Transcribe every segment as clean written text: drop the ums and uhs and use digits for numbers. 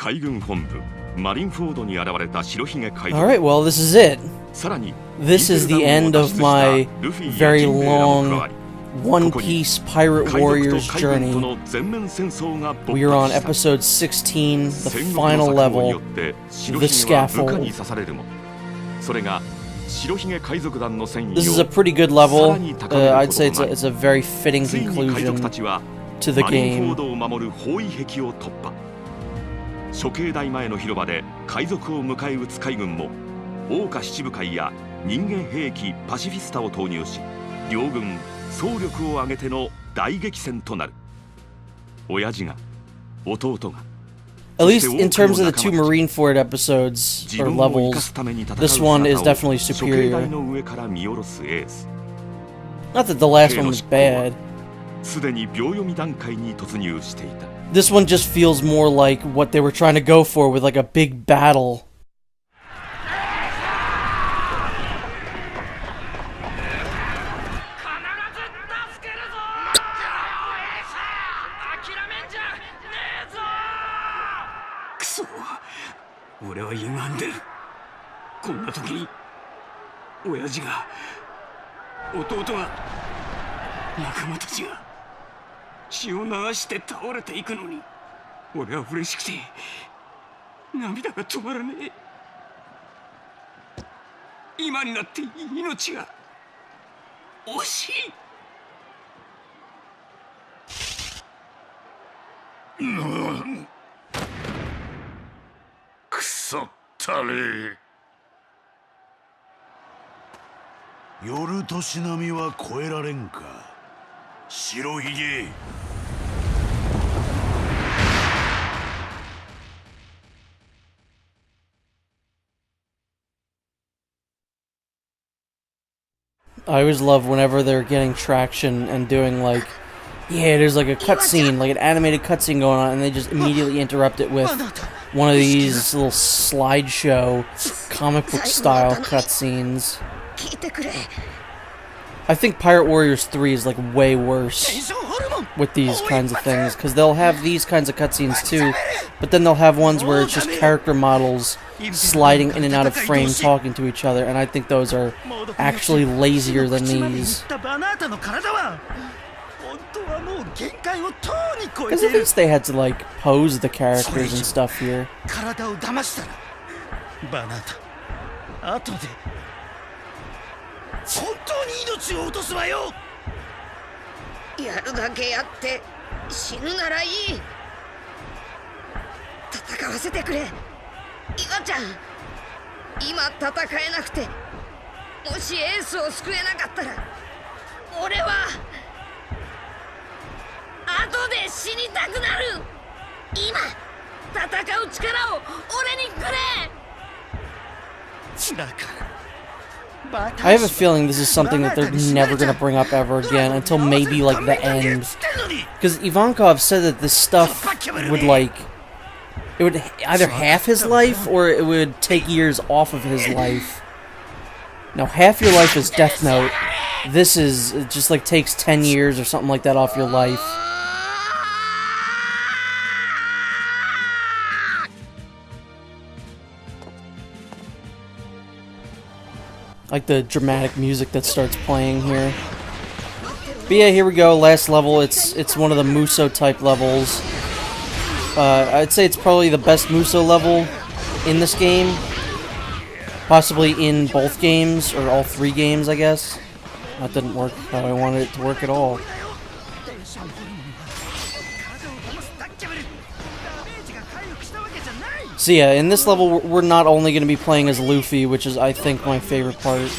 Alright, well, this is it. This is the end of my very long One Piece Pirate Warriors journey. We are on episode 16, the final level, the Scaffold. This is a pretty good level. I'd say it's a very fitting conclusion to the game. 処刑台前の広場で海賊を迎え撃つ海軍も桜花七部会や人間兵器パシフィスタを投入し両軍総力を挙げての大激戦となる。親父が弟が At least in terms of the two Marineford episodes or levels, this one is definitely superior. Not that the last one was bad. すでに秒読み段階に突入していた。 This one just feels more like what they were trying to go for with like a big battle. Oh, 血を流して倒れていくのに俺は嬉しくて涙が止まらねえ。今になって命が惜しい。くそったれ。夜年波は越えられんか白ひげ。 I always love whenever they're getting traction and doing like, yeah, there's like a cutscene, like an animated cutscene going on, and they just immediately interrupt it with one of these little slideshow, comic book style cutscenes. I think Pirate Warriors 3 is like way worse with these kinds of things, because they'll have these kinds of cutscenes too, but then they'll have ones where it's just character models sliding in and out of frame talking to each other, and I think those are actually lazier than these. Because at least they had to like pose the characters and stuff here. 本当に命を落とすわよ。やるだけやって死ぬならいい。戦わせてくれ、岩ちゃん。今戦えなくて、もしエースを救えなかったら、俺は後で死にたくなる。今戦う力を俺にくれ。だから。 I have a feeling this is something that they're never going to bring up ever again until maybe like the end. Because Ivankov said that this stuff would like... It would either half his life or it would take years off of his life. Now half your life is Death Note. This is... It just like takes 10 years or something like that off your life. Like the dramatic music that starts playing here. But yeah, here we go, last level. It's one of the Muso type levels. I'd say it's probably the best Muso level in this game. Possibly in both games, or all three games, I guess. That didn't work how I wanted it to work at all. So yeah, in this level, we're not only going to be playing as Luffy, which is, I think, my favorite part.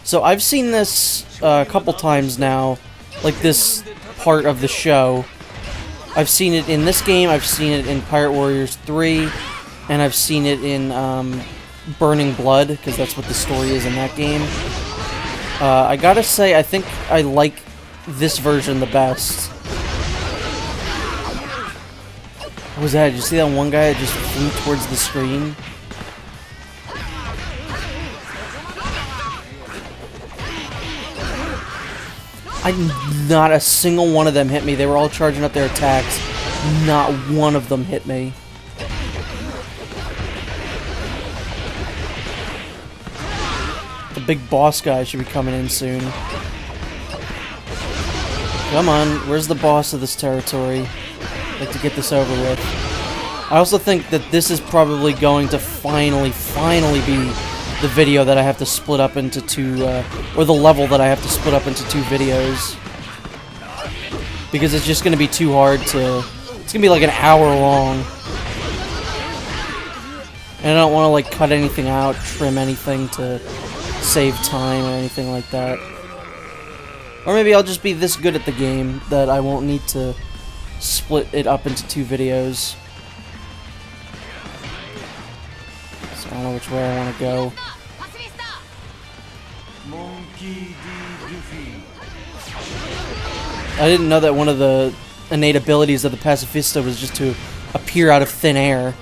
So I've seen this a couple times now, like this part of the show. I've seen it in this game, I've seen it in Pirate Warriors 3, and I've seen it in Burning Blood, because that's what the story is in that game. I gotta say, I think I like this version the best. What was that? Did you see that one guy that just flew towards the screen? Not a single one of them hit me. They were all charging up their attacks. Not one of them hit me. The big boss guy should be coming in soon. Come on, where's the boss of this territory? I'd like to get this over with. I also think that this is probably going to finally be the video that I have to split up into two, or the level that I have to split up into two videos. Because it's just going to be too hard to... It's going to be like an hour long. And I don't want to like cut anything out, trim anything to save time or anything like that. Or maybe I'll just be this good at the game that I won't need to split it up into two videos. So I don't know which way I want to go. I didn't know that one of the innate abilities of the Pacifista was just to appear out of thin air.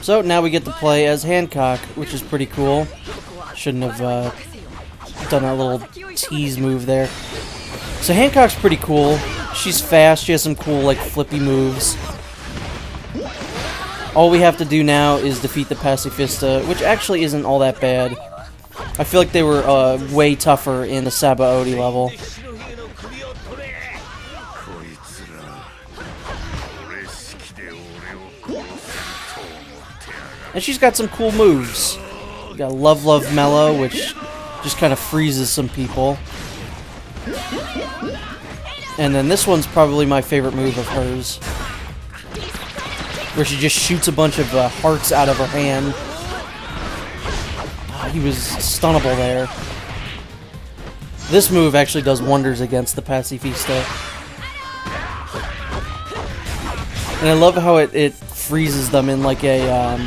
So now we get to play as Hancock, which is pretty cool. Shouldn't have done that little tease move there. So Hancock's pretty cool. She's fast, she has some cool like flippy moves. All we have to do now is defeat the Pacifista, which actually isn't all that bad. I feel like they were way tougher in the Sabaody level. And she's got some cool moves. You got Love Love Mellow, which just kind of freezes some people. And then this one's probably my favorite move of hers, where she just shoots a bunch of hearts out of her hand. Oh, he was stunnable there. This move actually does wonders against the Pacifista. And I love how it freezes them in like a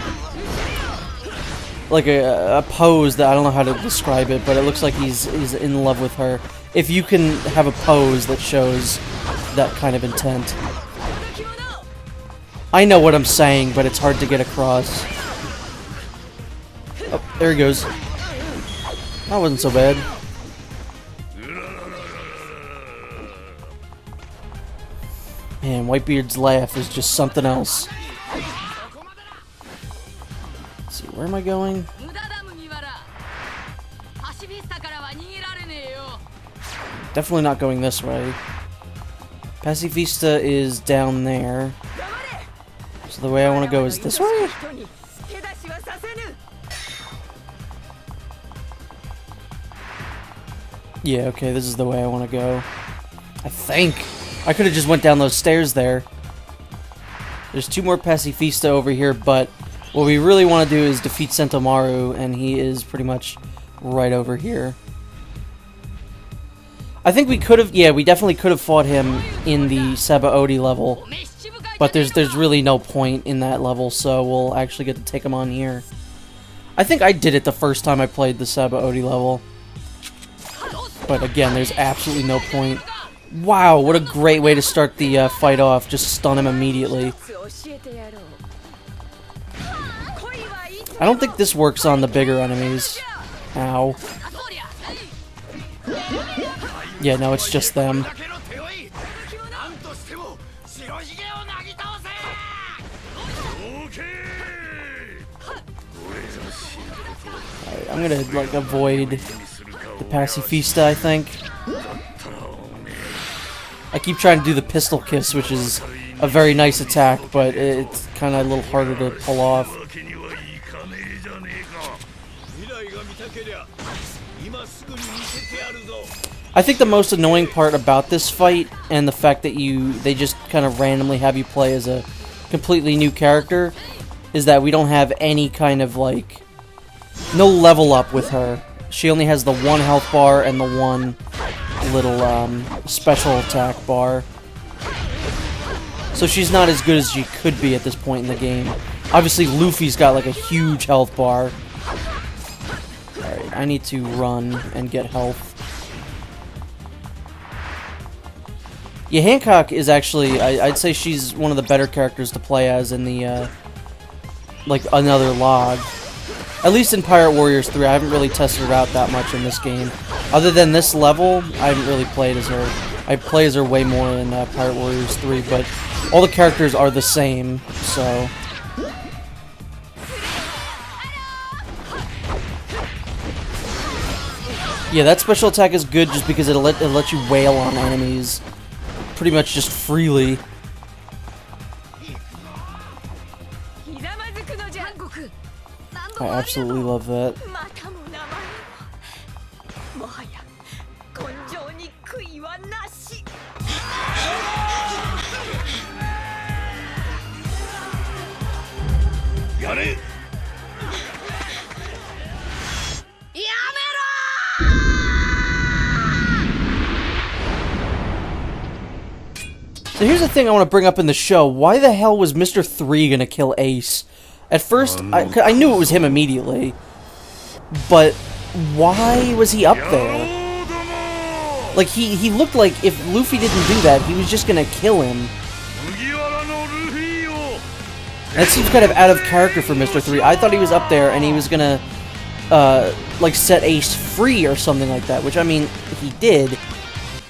pose that I don't know how to describe it, but it looks like he's in love with her. If you can have a pose that shows that kind of intent. I know what I'm saying, but it's hard to get across. Oh, there he goes. That wasn't so bad. Man, Whitebeard's laugh is just something else. Let's see, where am I going? Definitely not going this way. Pacifista is down there. So the way I want to go is this way? Yeah, okay, this is the way I want to go. I think. I could have just went down those stairs there. There's two more Pacifista over here, but what we really want to do is defeat Sentomaru, and he is pretty much right over here. I think we could have, yeah, we definitely could have fought him in the Sabaody level, but there's really no point in that level, so we'll actually get to take him on here. I think I did it the first time I played the Sabaody level, but again, there's absolutely no point. Wow, what a great way to start the fight off, just stun him immediately. I don't think this works on the bigger enemies. Ow. Yeah, no, it's just them. Right, I'm gonna, like, avoid the Pacifista, I think. I keep trying to do the pistol kiss, which is a very nice attack, but it's kind of a little harder to pull off. I think the most annoying part about this fight, and the fact that they just kind of randomly have you play as a completely new character, is that we don't have any kind of, like, no level up with her. She only has the one health bar and the one little special attack bar. So she's not as good as she could be at this point in the game. Obviously, Luffy's got like a huge health bar. Alright, I need to run and get health. Yeah, Hancock is actually, I'd say she's one of the better characters to play as in the, like, another log. At least in Pirate Warriors 3, I haven't really tested her out that much in this game. Other than this level, I haven't really played as her. I play as her way more in Pirate Warriors 3, but all the characters are the same, so... Yeah, that special attack is good just because it'll let you wail on enemies pretty much just freely. I absolutely love that. So here's the thing I want to bring up in the show. Why the hell was Mr. 3 gonna kill Ace? At first, I knew it was him immediately. But why was he up there? Like, he looked like if Luffy didn't do that, he was just gonna kill him. That seems kind of out of character for Mr. 3. I thought he was up there and he was gonna, like, set Ace free or something like that. Which, I mean, he did.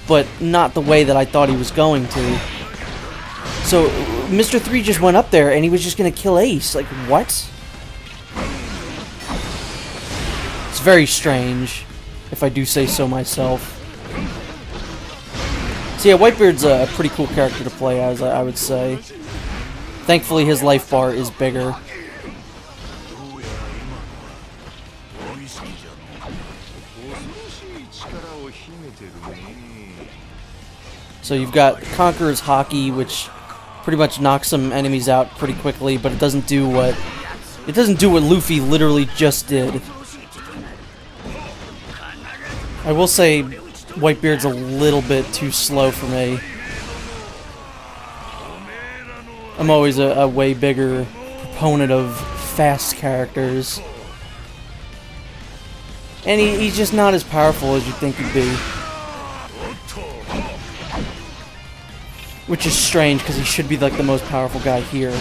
But not the way that I thought he was going to. So, Mr. 3 just went up there and he was just gonna kill Ace. Like, what? It's very strange, if I do say so myself. So yeah, Whitebeard's a pretty cool character to play as, I would say. Thankfully, his life bar is bigger. So you've got Conqueror's Hockey, which pretty much knocks some enemies out pretty quickly, but it doesn't do what Luffy literally just did. I will say Whitebeard's a little bit too slow for me. I'm always a way bigger proponent of fast characters. And he's just not as powerful as you'd think he'd be. Which is strange, because he should be like the most powerful guy here.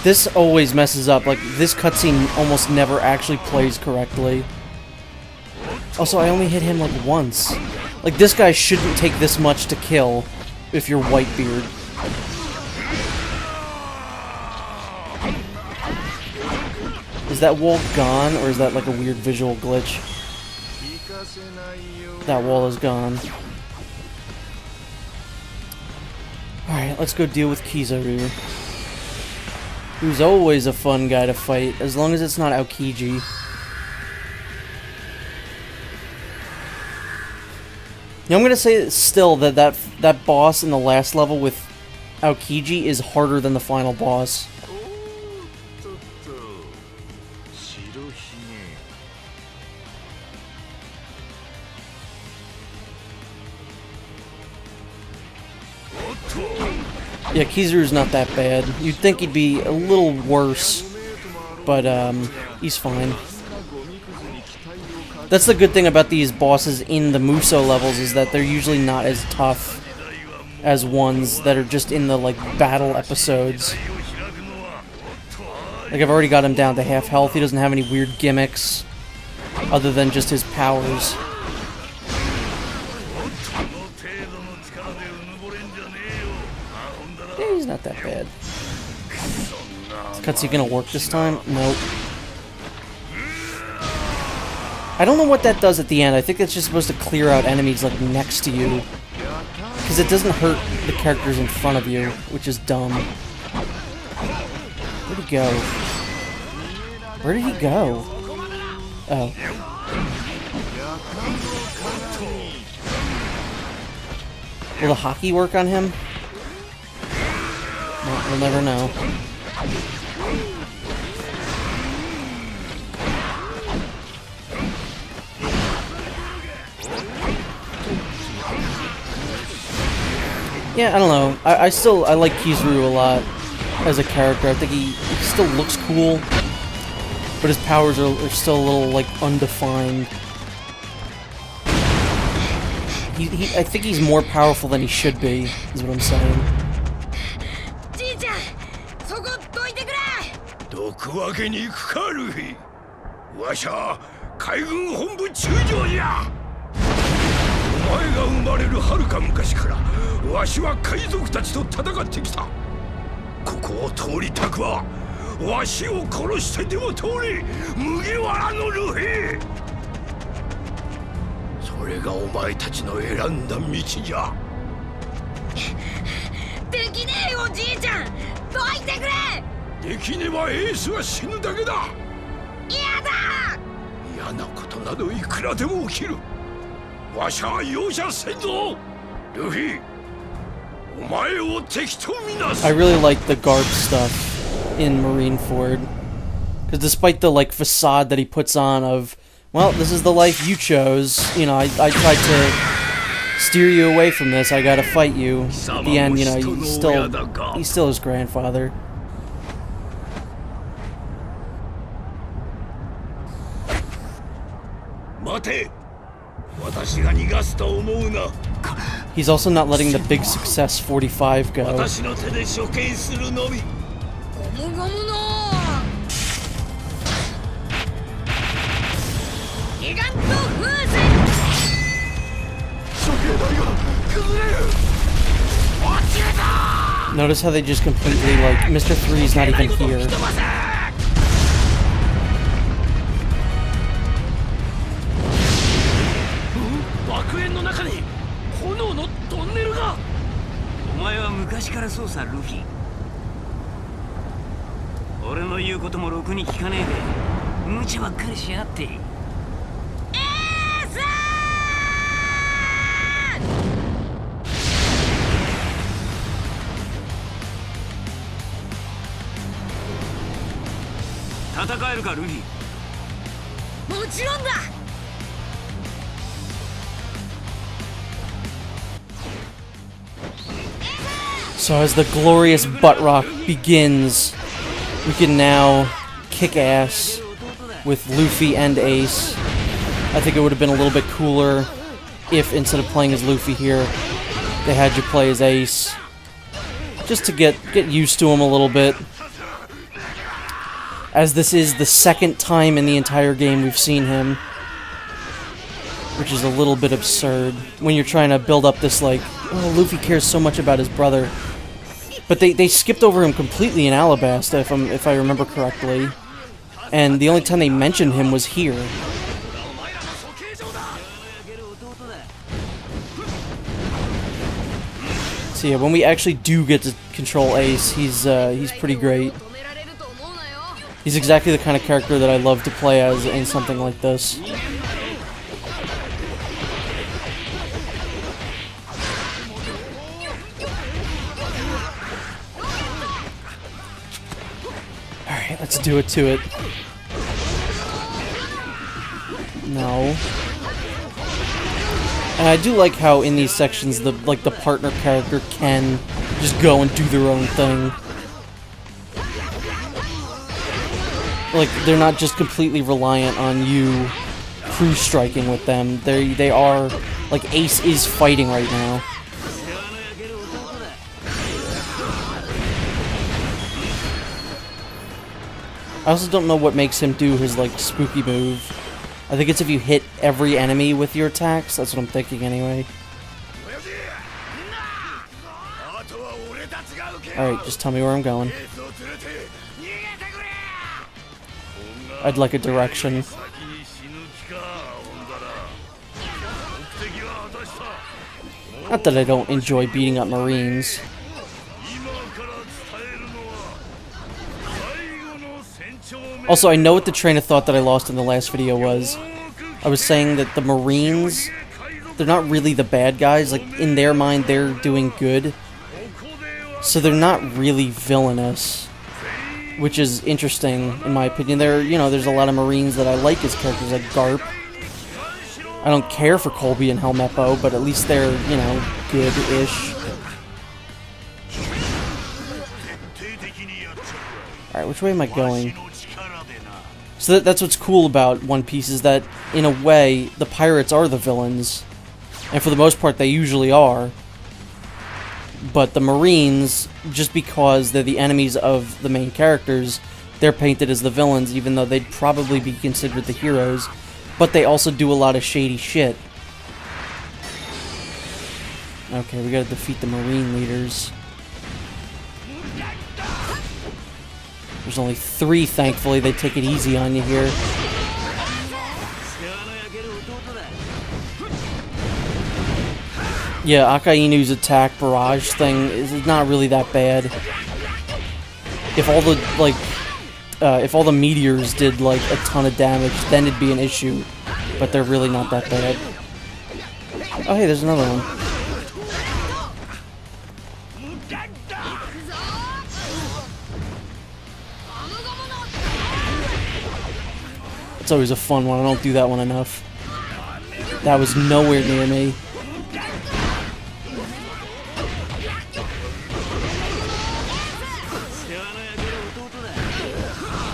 This always messes up. Like, this cutscene almost never actually plays correctly. Also, I only hit him like once. Like, this guy shouldn't take this much to kill if you're Whitebeard. Is that wall gone, or is that like a weird visual glitch? That wall is gone. Alright, let's go deal with Kizaru. Who's always a fun guy to fight, as long as it's not Aokiji. Yeah, I'm gonna say still that boss in the last level with Aokiji is harder than the final boss. Yeah, Kizaru's not that bad. You'd think he'd be a little worse, but he's fine. That's the good thing about these bosses in the Muso levels, is that they're usually not as tough as ones that are just in the, like, battle episodes. Like, I've already got him down to half health. He doesn't have any weird gimmicks other than just his powers. Yeah, he's not that bad. Is cutscene gonna work this time? Nope. I don't know what that does at the end. I think it's just supposed to clear out enemies, like, next to you. Because it doesn't hurt the characters in front of you, which is dumb. Where'd he go? Where did he go? Oh. Will the hockey work on him? Well, we'll never know. Yeah, I don't know. I like Kizaru a lot as a character. I think he still looks cool, but his powers are still a little, like, undefined. I think he's more powerful than he should be, is what I'm saying. I really like the Garp stuff in Marineford, because despite the, like, facade that he puts on of, well, this is the life you chose, you know, I tried to steer you away from this, I gotta fight you. At the end, you know, he's still his grandfather. He's also not letting the big success 45 go. Notice how they just completely, like, Mr. 3's not even here. So as the glorious butt rock begins, we can now kick ass with Luffy and Ace. I think it would have been a little bit cooler if instead of playing as Luffy here, they had you play as Ace. Just to get used to him a little bit. As this is the second time in the entire game we've seen him. Which is a little bit absurd when you're trying to build up this, like, oh, Luffy cares so much about his brother. But they skipped over him completely in Alabasta, if I remember correctly. And the only time they mentioned him was here. So yeah, when we actually do get to control Ace, he's pretty great. He's exactly the kind of character that I love to play as in something like this. Alright, let's do it to it. No. And I do like how in these sections the partner character can just go and do their own thing. Like, they're not just completely reliant on you crew striking with them. They are, like, Ace is fighting right now. I also don't know what makes him do his, like, spooky move. I think it's if you hit every enemy with your attacks. That's what I'm thinking anyway. Alright, just tell me where I'm going. I'd like a direction. Not that I don't enjoy beating up Marines. Also, I know what the train of thought that I lost in the last video was. I was saying that the Marines, they're not really the bad guys. Like, in their mind, they're doing good. So they're not really villainous. Which is interesting, in my opinion. There's a lot of Marines that I like as characters, like Garp. I don't care for Colby and Helmeppo, but at least they're, good-ish. Alright, which way am I going? So that's what's cool about One Piece, is that, in a way, the pirates are the villains. And for the most part, they usually are. But the Marines, just because they're the enemies of the main characters, they're painted as the villains, even though they'd probably be considered the heroes. But they also do a lot of shady shit. Okay, we gotta defeat the Marine leaders. There's only 3, thankfully. They take it easy on you here. Yeah, Akainu's attack barrage thing is not really that bad. If all the meteors did like a ton of damage, then it'd be an issue. But they're really not that bad. Oh hey, there's another one. It's always a fun one. I don't do that one enough. That was nowhere near me.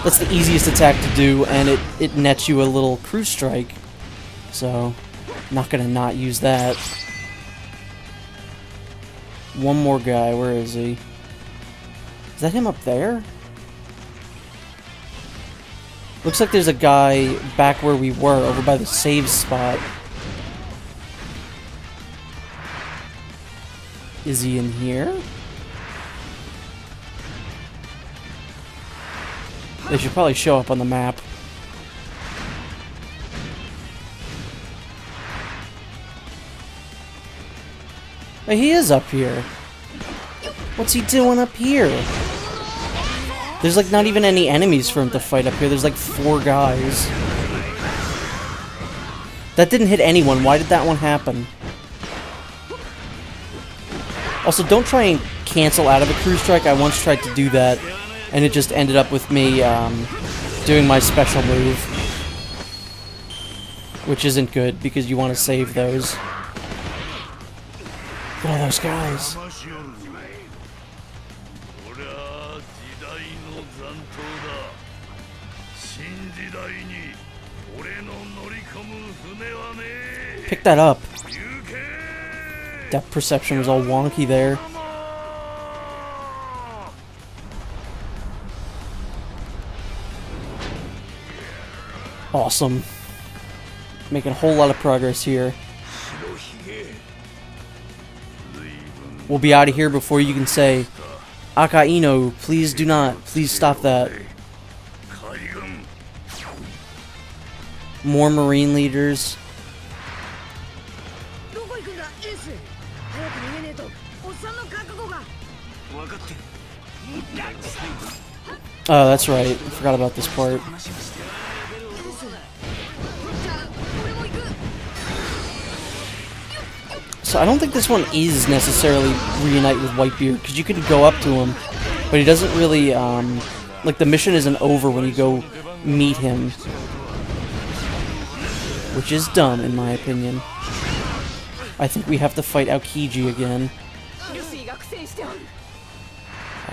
That's the easiest attack to do, and it nets you a little crew strike. So, not gonna not use that. One more guy. Where is he? Is that him up there? Looks like there's a guy back where we were, over by the save spot. Is he in here? They should probably show up on the map. Hey, he is up here. What's he doing up here? There's like not even any enemies for him to fight up here. There's like 4 guys. That didn't hit anyone. Why did that one happen? Also, don't try and cancel out of a crew strike. I once tried to do that, and it just ended up with me doing my special move. Which isn't good, because you want to save those. Look at all those guys. Pick that up. Depth perception was all wonky there. Awesome. Making a whole lot of progress here. We'll be out of here before you can say, Akainu, please do not. Please stop that. More Marine leaders. Oh, that's right. I forgot about this part. So I don't think this one is necessarily reunite with Whitebeard, because you could go up to him, but he doesn't really, like, the mission isn't over when you go meet him. Which is dumb, in my opinion. I think we have to fight Aokiji again.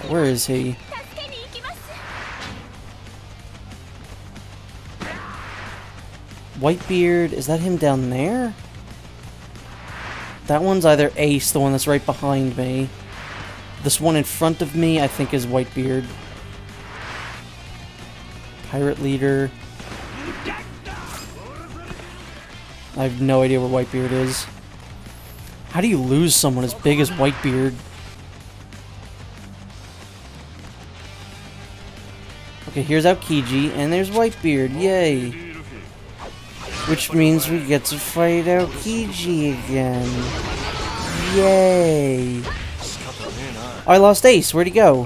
Where is he? Whitebeard, is that him down there? That one's either Ace, the one that's right behind me. This one in front of me, I think, is Whitebeard. Pirate leader. I have no idea where Whitebeard is. How do you lose someone as big as Whitebeard? Okay, here's Aokiji, and there's Whitebeard. Yay! Which means we get to fight Aokiji again. Yay! I lost Ace. Where'd he go?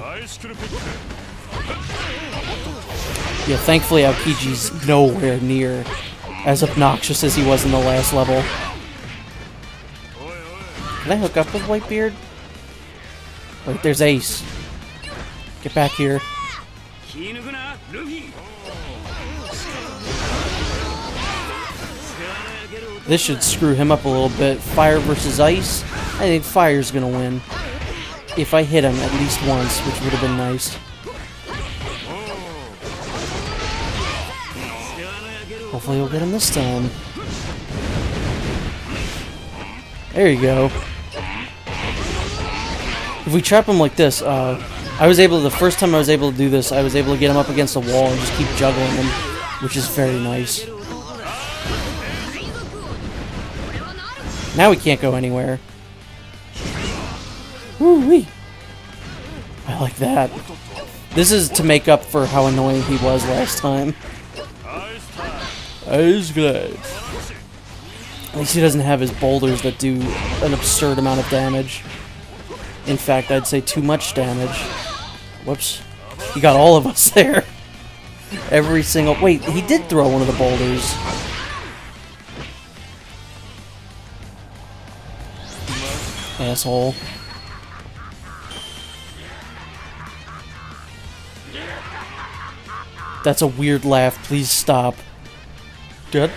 Yeah, thankfully Aokiji's nowhere near as obnoxious as he was in the last level. Can I hook up with Whitebeard? Wait, there's Ace. Get back here. This should screw him up a little bit. Fire versus ice. I think fire's gonna win. If I hit him at least once, which would have been nice. Hopefully we'll get him this time. There you go. If we trap him like this, the first time I was able to do this, I was able to get him up against the wall and just keep juggling him, which is very nice. Now he can't go anywhere. Woo-wee! I like that. This is to make up for how annoying he was last time. Ice glide. At least he doesn't have his boulders that do an absurd amount of damage. In fact, I'd say too much damage. Whoops. He got all of us there. Every single... Wait, he did throw one of the boulders. Asshole. That's a weird laugh. Please stop. Good.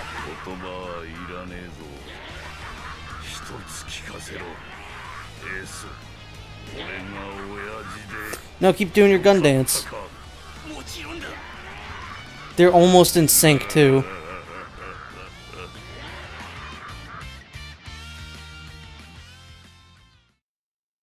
No, keep doing your gun dance. They're almost in sync, too.